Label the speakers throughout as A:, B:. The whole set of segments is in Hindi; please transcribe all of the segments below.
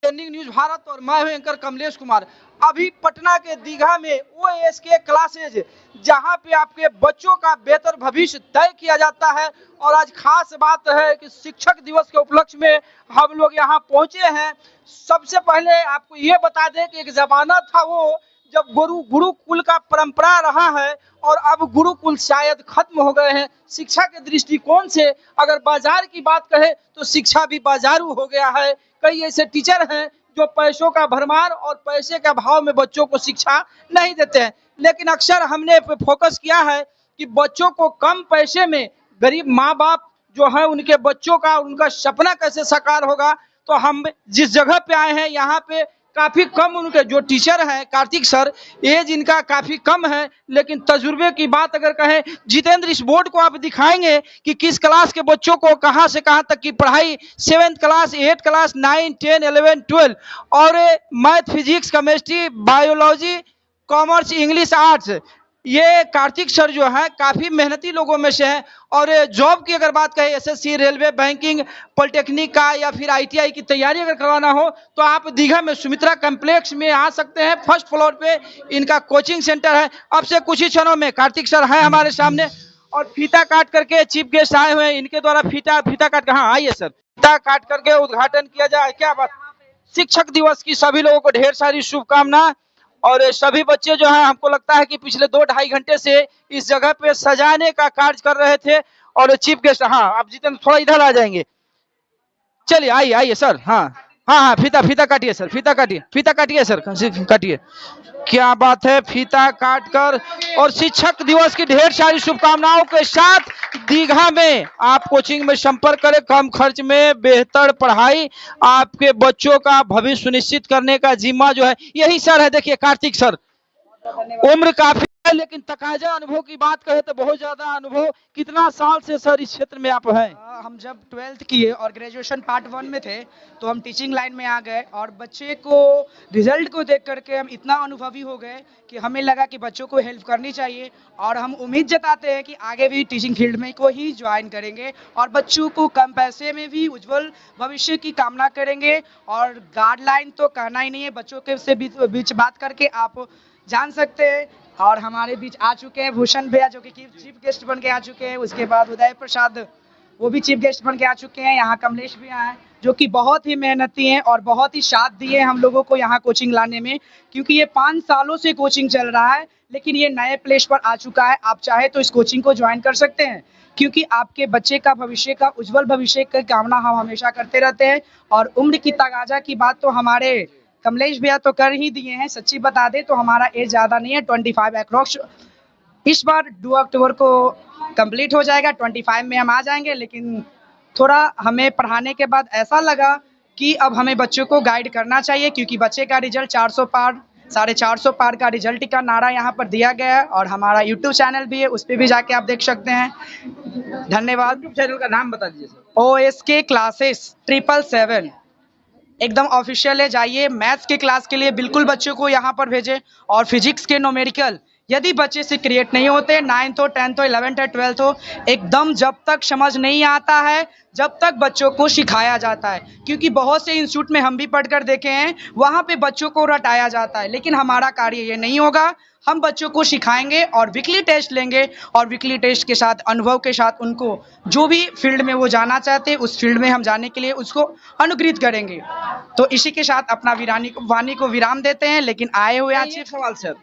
A: ट्रेंडिंग न्यूज भारत और मैं हूं एंकर कमलेश कुमार। अभी पटना के दीघा में ओएसके क्लासेज जहां पे आपके बच्चों का बेहतर भविष्य तय किया जाता है और आज खास बात है कि शिक्षक दिवस के उपलक्ष्य में हम लोग यहां पहुंचे हैं। सबसे पहले आपको ये बता दें कि एक जमाना था वो जब गुरुकुल का परंपरा रहा है और अब गुरुकुल शायद खत्म हो गए हैं। शिक्षा के दृष्टिकोण से अगर बाजार की बात कहें तो शिक्षा भी बाजारू हो गया है। कई ऐसे टीचर हैं जो पैसों का भरमार और पैसे के अभाव में बच्चों को शिक्षा नहीं देते हैं, लेकिन अक्सर हमने फोकस किया है कि बच्चों को कम पैसे में गरीब माँ बाप जो है उनके बच्चों का उनका सपना कैसे साकार होगा। तो हम जिस जगह पे आए हैं यहाँ पे काफी कम उनके जो टीचर हैं कार्तिक सर, एज इनका काफी कम है, लेकिन तजुर्बे की बात अगर कहें जितेंद्र इस बोर्ड को आप दिखाएंगे कि किस क्लास के बच्चों को कहां से कहां तक की पढ़ाई 7th क्लास 8th क्लास 9 10 11 12 और math physics chemistry biology commerce English arts, ये कार्तिक सर जो है काफी मेहनती लोगों में से हैं। और जॉब की अगर बात करें एसएससी रेलवे बैंकिंग पॉलिटेक्निक का या फिर आईटीआई की तैयारी अगर करवाना हो तो आप दीघा में सुमित्रा कॉम्प्लेक्स में आ सकते हैं। फर्स्ट फ्लोर पे इनका कोचिंग सेंटर है। अब से कुछ ही क्षणों में कार्तिक सर हैं हमारे सामने और फीता काट करके चीफ गेस्ट आए हुए हैं। इनके द्वारा फीता काट हाँ आइए सर, फीता काट करके उद्घाटन किया जाए। क्या बात, शिक्षक दिवस की सभी लोगों को ढेर सारी शुभकामनाएं। और सभी बच्चे जो है हमको लगता है कि पिछले 2-2.5 घंटे से इस जगह पे सजाने का कार्य कर रहे थे। और चीफ गेस्ट हाँ आप जितेंद्र थोड़ा इधर आ जाएंगे, चलिए आइए आइए सर। हाँ हाँ हाँ फीता काटिए सर, फीता काटिए सर, काटिए। क्या बात है, फीता काट कर और शिक्षक दिवस की ढेर सारी शुभकामनाओं के साथ दीघा में आप कोचिंग में संपर्क करें। कम खर्च में बेहतर पढ़ाई, आपके बच्चों का भविष्य सुनिश्चित करने का जिम्मा जो है यही सर है। देखिए कार्तिक सर उम्र काफी है लेकिन तकाजा अनुभव की बात करें तो बहुत ज्यादा अनुभव। कितना साल से सर इस क्षेत्र में आप हैं?
B: हम जब 12th किए और ग्रेजुएशन पार्ट 1 में थे तो हम टीचिंग लाइन में आ गए और बच्चे को रिजल्ट को देख करके हम इतना अनुभवी हो गए कि हमें लगा कि बच्चों को हेल्प करनी चाहिए और हम उम्मीद जताते हैं कि आगे भी टीचिंग फील्ड में को ही ज्वाइन करेंगे और बच्चों को कम पैसे में भी उज्जवल भविष्य की कामना करेंगे। और गाइडलाइन तो कहना ही नहीं है, बच्चों के से बीच बात करके आप जान सकते हैं। और हमारे बीच आ चुके हैं भूषण भैया जो कि चीफ गेस्ट बन के आ चुके हैं। उसके बाद उदय प्रसाद वो भी चीफ गेस्ट बन के आ चुके हैं। यहाँ कमलेश भी आए जो कि बहुत ही मेहनती हैं और बहुत ही साथ दिए हम लोगों को यहाँ कोचिंग लाने में, क्योंकि ये 5 सालों से कोचिंग चल रहा है लेकिन ये नए प्लेस पर आ चुका है। आप चाहे तो इस कोचिंग को ज्वाइन कर सकते हैं क्योंकि आपके बच्चे का भविष्य का उज्जवल भविष्य की कामना हम हमेशा करते रहते हैं। और उम्र की तगाजा की बात तो हमारे कमलेश भैया तो कर ही दिए हैं। सच्ची बता दे तो हमारा एज ज़्यादा नहीं है, 25 अप्रॉक्स इस बार 2 अक्टूबर को कंप्लीट हो जाएगा। 25 में हम आ जाएंगे, लेकिन थोड़ा हमें पढ़ाने के बाद ऐसा लगा कि अब हमें बच्चों को गाइड करना चाहिए क्योंकि बच्चे का रिजल्ट 400 पार 450 पार का रिजल्ट का नारा यहाँ पर दिया गया है। और हमारा यूट्यूब चैनल भी है, उस पर भी जाके आप देख सकते हैं। धन्यवाद।
A: यूट्यूब चैनल का नाम बता दीजिए सर।
B: OSK क्लासेस 777 एकदम ऑफिशियल है। जाइए, मैथ्स के क्लास के लिए बिल्कुल बच्चों को यहाँ पर भेजें और फिजिक्स के न्यूमेरिकल यदि बच्चे से क्रिएट नहीं होते, 9th हो 10th हो 11th हो 12th हो, एकदम जब तक समझ नहीं आता है जब तक बच्चों को सिखाया जाता है। क्योंकि बहुत से इंस्टीट्यूट में हम भी पढ़कर देखे हैं, वहाँ पे बच्चों को रटाया जाता है, लेकिन हमारा कार्य ये नहीं होगा। हम बच्चों को सिखाएंगे और वीकली टेस्ट लेंगे और वीकली टेस्ट के साथ अनुभव के साथ उनको जो भी फील्ड में वो जाना चाहते हैं उस फील्ड में हम जाने के लिए उसको अनुग्रहित करेंगे। तो इसी के साथ अपना वाणी को विराम देते हैं। लेकिन आए हुए आज
A: सवाल सर,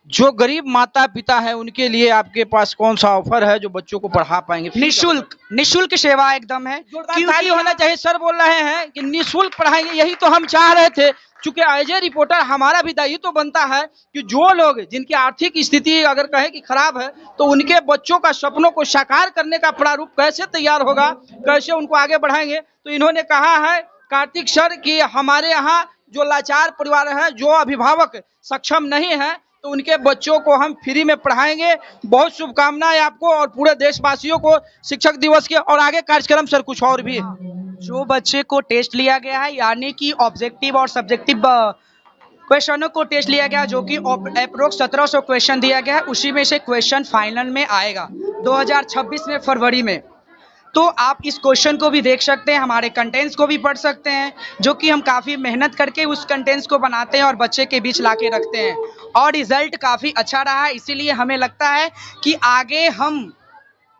A: जो गरीब माता पिता है उनके लिए आपके पास कौन सा ऑफर है जो बच्चों को पढ़ा पाएंगे?
B: निःशुल्क सेवा एकदम है।
A: ताली होना चाहिए। सर बोल रहे हैं कि निःशुल्क पढ़ाएंगे, यही तो हम चाह रहे थे। चूंकि एज ए रिपोर्टर हमारा भी दायित्व तो बनता है कि जो लोग जिनकी आर्थिक स्थिति अगर कहे कि खराब है तो उनके बच्चों का सपनों को साकार करने का प्रारूप कैसे तैयार होगा, कैसे उनको आगे बढ़ाएंगे। तो इन्होंने कहा है कार्तिक सर कि हमारे यहाँ जो लाचार परिवार है, जो अभिभावक सक्षम नहीं है, तो उनके बच्चों को हम फ्री में पढ़ाएंगे। बहुत शुभकामनाएं आपको और पूरे देशवासियों को शिक्षक दिवस के। और आगे कार्यक्रम सर कुछ और भी
B: जो बच्चे को टेस्ट लिया गया है यानी कि ऑब्जेक्टिव और सब्जेक्टिव क्वेश्चनों को टेस्ट लिया गया जो कि अप्रोक्स 1700 क्वेश्चन दिया गया है, उसी में से क्वेश्चन फाइनल में आएगा 2026 में फरवरी में। तो आप इस क्वेश्चन को भी देख सकते हैं, हमारे कंटेंट्स को भी पढ़ सकते हैं, जो कि हम काफ़ी मेहनत करके उस कंटेंट्स को बनाते हैं और बच्चे के बीच ला के रखते हैं, और रिजल्ट काफ़ी अच्छा रहा है। इसीलिए हमें लगता है कि आगे हम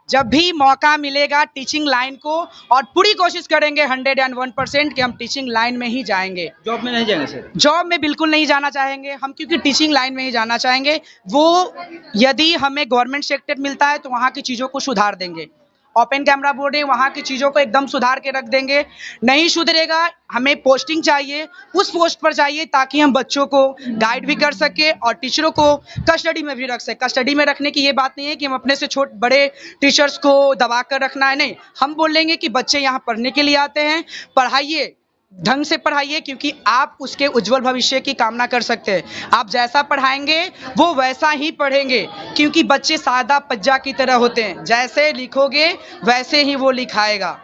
B: जब भी मौका मिलेगा टीचिंग लाइन को, और पूरी कोशिश करेंगे 101% कि हम टीचिंग लाइन में ही जाएंगे।
A: जॉब में नहीं जाएंगे सर?
B: जॉब में बिल्कुल नहीं जाना चाहेंगे हम, क्योंकि टीचिंग लाइन में ही जाना चाहेंगे। वो यदि हमें गवर्नमेंट सेक्टर मिलता है तो वहाँ की चीज़ों को सुधार देंगे। ओपन कैमरा बोर्ड है, वहाँ की चीज़ों को एकदम सुधार के रख देंगे। नहीं सुधरेगा, हमें पोस्टिंग चाहिए, उस पोस्ट पर चाहिए ताकि हम बच्चों को गाइड भी कर सके और टीचरों को कस्टडी में भी रख सके। कस्टडी में रखने की ये बात नहीं है कि हम अपने से छोटे बड़े टीचर्स को दबा कर रखना है, नहीं। हम बोलेंगे कि बच्चे यहाँ पढ़ने के लिए आते हैं, पढ़ाइए, ढंग से पढ़ाइए, क्योंकि आप उसके उज्जवल भविष्य की कामना कर सकते हैं। आप जैसा पढ़ाएंगे वो वैसा ही पढ़ेंगे, क्योंकि बच्चे सादा पज्जा की तरह होते हैं, जैसे लिखोगे वैसे ही वो लिखाएगा।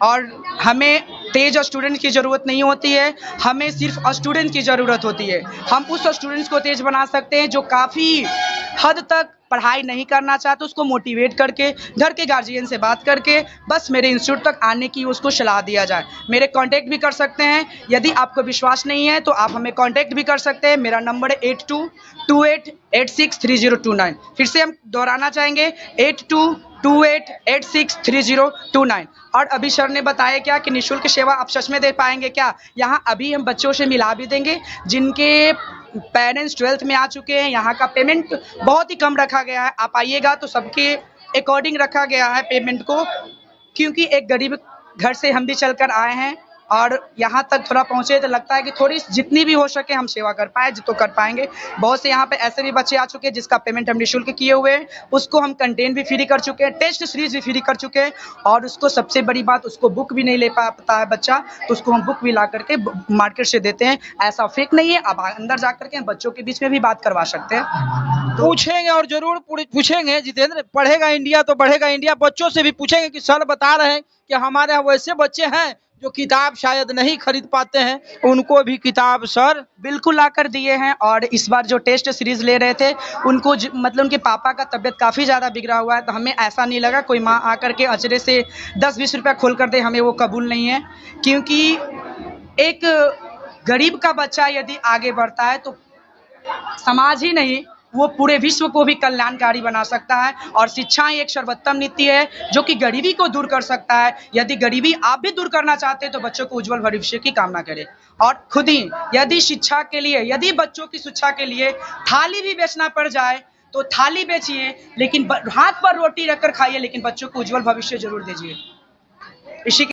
B: और हमें तेज स्टूडेंट की ज़रूरत नहीं होती है, हमें सिर्फ स्टूडेंट की ज़रूरत होती है। हम उस स्टूडेंट्स को तेज बना सकते हैं जो काफ़ी हद तक पढ़ाई नहीं करना चाहते, उसको मोटिवेट करके, घर के गार्जियन से बात करके बस मेरे इंस्टीट्यूट तक आने की उसको सलाह दिया जाए। मेरे कांटेक्ट भी कर सकते हैं, यदि आपको विश्वास नहीं है तो आप हमें कांटेक्ट भी कर सकते हैं। मेरा नंबर है 8228863029। फिर से हम दोहराना चाहेंगे, 8228863029। और अभी सर ने बताया क्या कि निःशुल्क सेवा आप सच में दे पाएंगे क्या? यहाँ अभी हम बच्चों से मिला भी देंगे जिनके पेरेंट्स 12th में आ चुके हैं। यहाँ का पेमेंट बहुत ही कम रखा गया है, आप आइएगा तो सबके अकॉर्डिंग रखा गया है पेमेंट को, क्योंकि एक गरीब घर से हम भी चलकर आए हैं और यहाँ तक थोड़ा पहुँचे तो लगता है कि थोड़ी जितनी भी हो सके हम सेवा कर पाए, जितना कर पाएंगे। बहुत से यहाँ पे ऐसे भी बच्चे आ चुके हैं जिसका पेमेंट हम निःशुल्क किए हुए हैं, उसको हम कंटेंट भी फ्री कर चुके हैं, टेस्ट सीरीज भी फ्री कर चुके हैं, और उसको सबसे बड़ी बात, उसको बुक भी नहीं ले पाता है बच्चा, तो उसको हम बुक भी ला करके मार्केट से देते हैं। ऐसा फेक नहीं है, आप अंदर जा करके बच्चों के बीच में भी बात करवा सकते हैं।
A: पूछेंगे और जरूर पूछेंगे जितेंद्र। पढ़ेगा इंडिया तो बढ़ेगा इंडिया। बच्चों से भी पूछेंगे कि सर बता रहे हैं कि हमारे यहाँ वैसे बच्चे हैं जो किताब शायद नहीं खरीद पाते हैं, उनको भी किताब सर
B: बिल्कुल ला कर दिए हैं। और इस बार जो टेस्ट सीरीज ले रहे थे उनको मतलब उनके पापा का तबीयत काफ़ी ज़्यादा बिगड़ा हुआ है, तो हमें ऐसा नहीं लगा कोई माँ आकर के अचरे से 10-20 रुपया खोल कर दे, हमें वो कबूल नहीं है। क्योंकि एक गरीब का बच्चा यदि आगे बढ़ता है तो समाज ही नहीं, वो पूरे विश्व को भी कल्याणकारी बना सकता है। और शिक्षा ही एक सर्वोत्तम नीति है जो कि गरीबी को दूर कर सकता है। यदि गरीबी आप भी दूर करना चाहते हैं तो बच्चों को उज्जवल भविष्य की कामना करें, और खुद ही यदि शिक्षा के लिए, यदि बच्चों की शिक्षा के लिए थाली भी बेचना पड़ जाए तो थाली बेचिए, लेकिन हाथ पर रोटी रखकर खाइए, लेकिन बच्चों को उज्जवल भविष्य जरूर दीजिए। इसी